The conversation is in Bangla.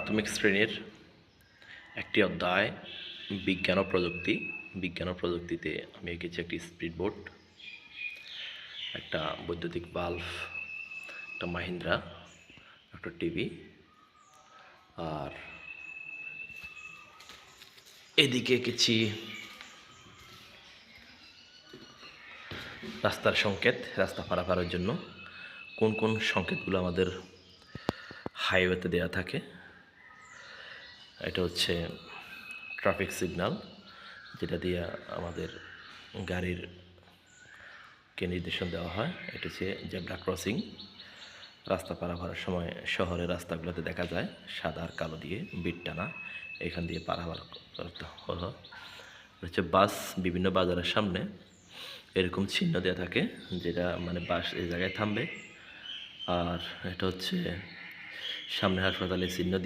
প্রাথমিক শ্রেণীর একটি অধ্যায় বিজ্ঞান ও প্রযুক্তি। বিজ্ঞান ও প্রযুক্তিতে আমি এঁকেছি একটি স্পিড বোট, একটা বৈদ্যুতিক বাল্ব, একটা মাহিন্দ্রা, একটা টিভি, আর এদিকে এঁকেছি রাস্তার সংকেত, রাস্তা পারাপারের জন্য কোন কোন সংকেতগুলো আমাদের হাইওয়েতে দেওয়া থাকে। এটা হচ্ছে ট্রাফিক সিগন্যাল, যেটা দিয়ে আমাদের গাড়ির কে নির্দেশন দেওয়া হয়। এটা হচ্ছে জেব্রা ক্রসিং, রাস্তা পারাপারের সময় শহরের রাস্তাগুলোতে দেখা যায় সাদা আর কালো দিয়ে বিট টানা, এখান দিয়ে পারাপার করতে হলো। হচ্ছে বাস, বিভিন্ন বাজারের সামনে এরকম চিহ্ন দেওয়া থাকে, যেটা মানে বাস এই জায়গায় থামবে। আর এটা হচ্ছে সামনে হাসপাতালের চিহ্ন দিয়ে